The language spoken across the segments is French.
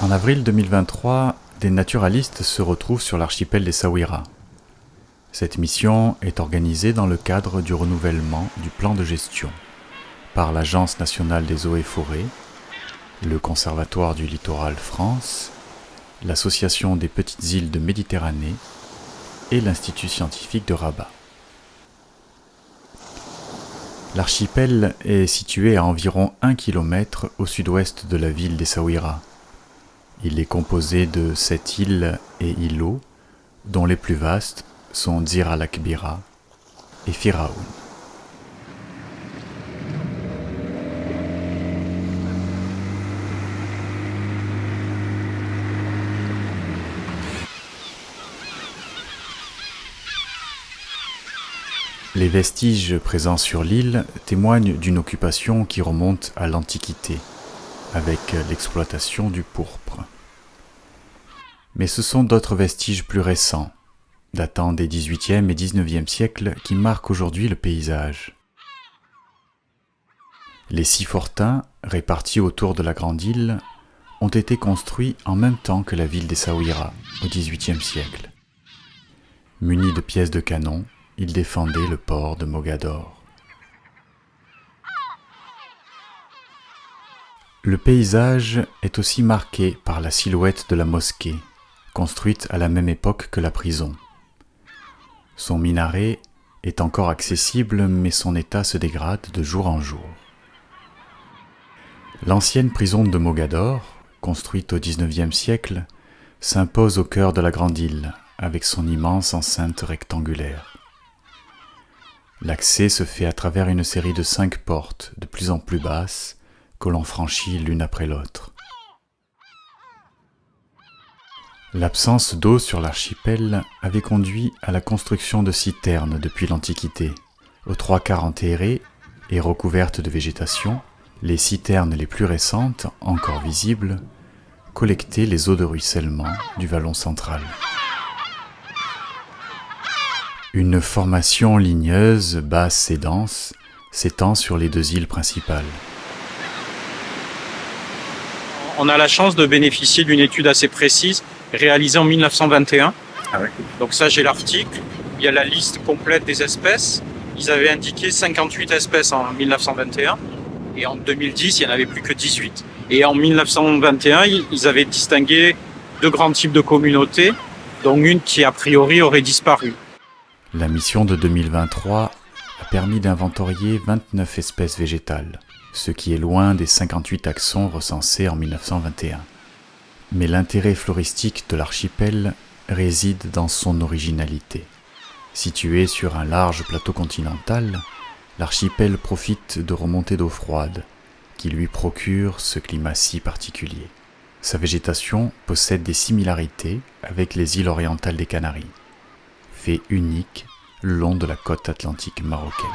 En avril 2023, des naturalistes se retrouvent sur l'archipel d'Essaouira. Cette mission est organisée dans le cadre du renouvellement du plan de gestion par l'Agence nationale des eaux et forêts, le Conservatoire du littoral France, l'Association des petites îles de Méditerranée et l'Institut scientifique de Rabat. L'archipel est situé à environ 1 km au sud-ouest de la ville d'Essaouira. Il est composé de 7 îles et îlots, dont les plus vastes sont Dzir al-Akbira et Firaoun. Les vestiges présents sur l'île témoignent d'une occupation qui remonte à l'Antiquité, avec l'exploitation du pourpre. Mais ce sont d'autres vestiges plus récents, datant des XVIIIe et XIXe siècles, qui marquent aujourd'hui le paysage. Les 6 fortins, répartis autour de la grande île, ont été construits en même temps que la ville d'Essaouira, au XVIIIe siècle. Munis de pièces de canon, ils défendaient le port de Mogador. Le paysage est aussi marqué par la silhouette de la mosquée, construite à la même époque que la prison. Son minaret est encore accessible, mais son état se dégrade de jour en jour. L'ancienne prison de Mogador, construite au XIXe siècle, s'impose au cœur de la grande île, avec son immense enceinte rectangulaire. L'accès se fait à travers une série de 5 portes, de plus en plus basses, que l'on franchit l'une après l'autre. L'absence d'eau sur l'archipel avait conduit à la construction de citernes depuis l'Antiquité. Aux 3/4 enterrées et recouvertes de végétation, les citernes les plus récentes, encore visibles, collectaient les eaux de ruissellement du vallon central. Une formation ligneuse, basse et dense, s'étend sur les 2 îles principales. On a la chance de bénéficier d'une étude assez précise, réalisée en 1921. Donc ça, j'ai l'article. Il y a la liste complète des espèces. Ils avaient indiqué 58 espèces en 1921. Et en 2010, il n'y en avait plus que 18. Et en 1921, ils avaient distingué 2 grands types de communautés, dont une qui, a priori, aurait disparu. La mission de 2023 a permis d'inventorier 29 espèces végétales, ce qui est loin des 58 taxons recensés en 1921. Mais l'intérêt floristique de l'archipel réside dans son originalité. Situé sur un large plateau continental, l'archipel profite de remontées d'eau froide, qui lui procurent ce climat si particulier. Sa végétation possède des similarités avec les îles orientales des Canaries, fait unique le long de la côte atlantique marocaine.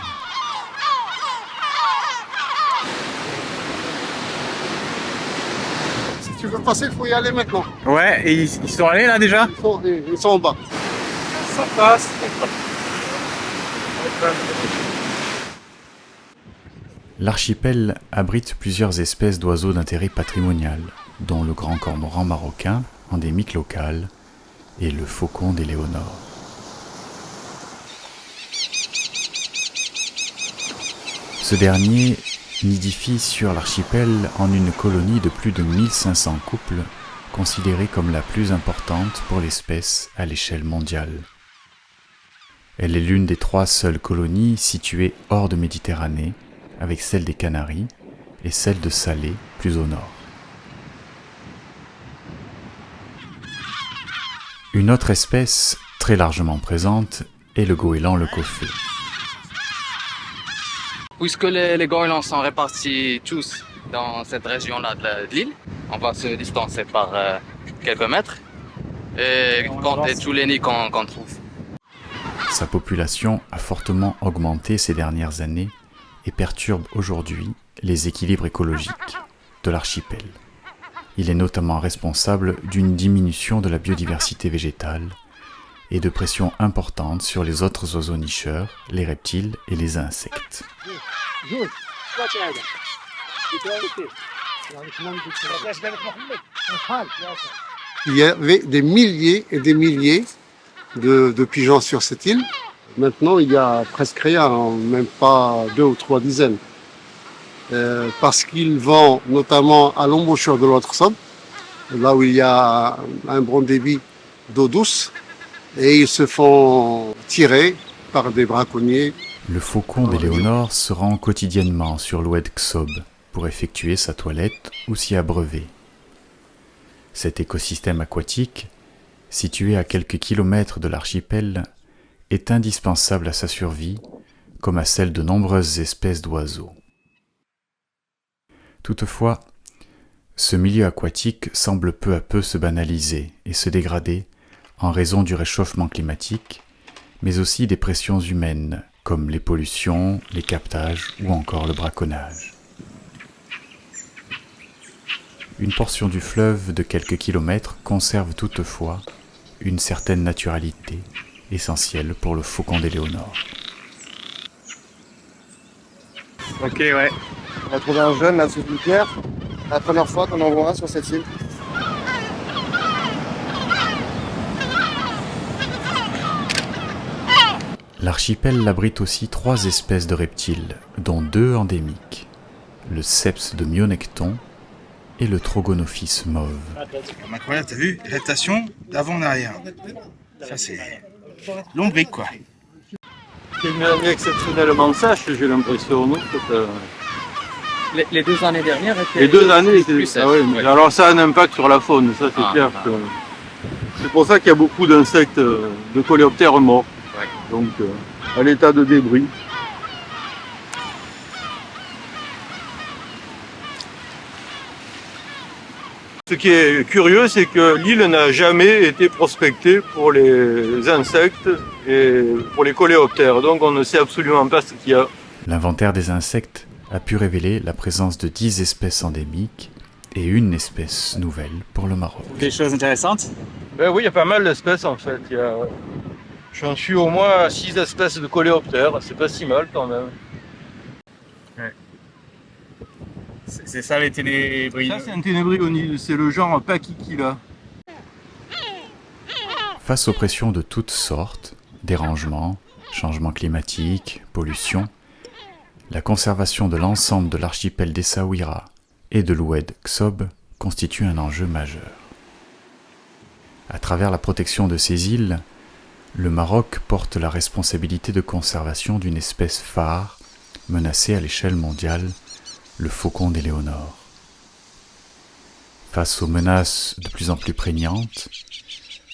Si tu veux passer, il faut y aller maintenant. Ouais, et ils sont allés là déjà? Ils sont en bas. Ça passe. L'archipel abrite plusieurs espèces d'oiseaux d'intérêt patrimonial, dont le grand cormoran marocain, endémique local, et le faucon d'Éléonore. Ce dernier nidifie sur l'archipel en une colonie de plus de 1500 couples, considérée comme la plus importante pour l'espèce à l'échelle mondiale. Elle est l'une des 3 seules colonies situées hors de Méditerranée, avec celle des Canaries et celle de Salé, plus au nord. Une autre espèce, très largement présente, est le goéland lecoqfeu. Puisque les goélands sont répartis tous dans cette région-là de l'île, on va se distancer par quelques mètres et compter tous les nids qu'on trouve. Sa population a fortement augmenté ces dernières années et perturbe aujourd'hui les équilibres écologiques de l'archipel. Il est notamment responsable d'une diminution de la biodiversité végétale et de pression importante sur les autres oiseaux nicheurs, les reptiles et les insectes. Il y avait des milliers et des milliers de pigeons sur cette île. Maintenant, il y a presque rien, même pas 2 ou 3 dizaines. Parce qu'ils vont notamment à l'embouchure de l'autre Somme, là où il y a un bon débit d'eau douce, et ils se font tirer par des braconniers. Le faucon d'Éléonore se rend quotidiennement sur l'oued Ksob pour effectuer sa toilette ou s'y abreuver. Cet écosystème aquatique, situé à quelques kilomètres de l'archipel, est indispensable à sa survie, comme à celle de nombreuses espèces d'oiseaux. Toutefois, ce milieu aquatique semble peu à peu se banaliser et se dégrader en raison du réchauffement climatique, mais aussi des pressions humaines, comme les pollutions, les captages ou encore le braconnage. Une portion du fleuve de quelques kilomètres conserve toutefois une certaine naturalité, essentielle pour le faucon d'Éléonore. Ok, ouais. On a trouvé un jeune là sous une pierre. La première fois qu'on en voit un sur cette île. L'archipel abrite aussi 3 espèces de reptiles, dont 2 endémiques, le Seps de Myonecton et le Trogonophis mauve. Incroyable, t'as vu? Rétation d'avant en arrière. Ça c'est lombrique quoi. C'est une année exceptionnellement sèche, j'ai l'impression. Non Les 2 années dernières étaient les 2 années, plus sèches. ah oui, mais alors ça a un impact sur la faune, ça c'est clair. Ah. Que... C'est pour ça qu'il y a beaucoup d'insectes, de coléoptères morts. Ouais. Donc à l'état de débris. Ce qui est curieux, c'est que l'île n'a jamais été prospectée pour les insectes et pour les coléoptères. Donc on ne sait absolument pas ce qu'il y a. L'inventaire des insectes a pu révéler la présence de 10 espèces endémiques et une espèce nouvelle pour le Maroc. Des choses intéressantes? Ben oui, il y a pas mal d'espèces en fait. J'en suis au moins à 6 espèces de coléoptères, c'est pas si mal quand même. C'est ça les ténébris. Ça c'est un ténébrion, c'est le genre Pachykila. Face aux pressions de toutes sortes, dérangements, changements climatiques, pollution, la conservation de l'ensemble de l'archipel d'Essaouira et de l'oued Ksob constitue un enjeu majeur. À travers la protection de ces îles, le Maroc porte la responsabilité de conservation d'une espèce phare menacée à l'échelle mondiale, le faucon d'Éléonore. Face aux menaces de plus en plus prégnantes,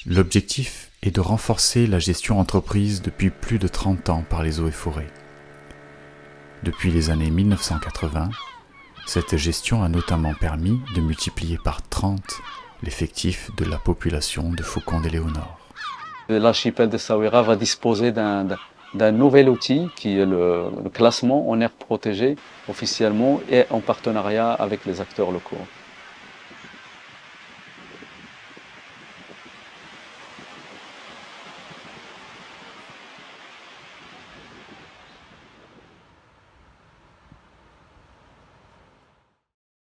l'objectif est de renforcer la gestion entreprise depuis plus de 30 ans par les eaux et forêts. Depuis les années 1980, cette gestion a notamment permis de multiplier par 30 l'effectif de la population de faucons d'Éléonore. L'archipel d'Essaouira va disposer d'un nouvel outil qui est le classement en aire protégée officiellement et en partenariat avec les acteurs locaux.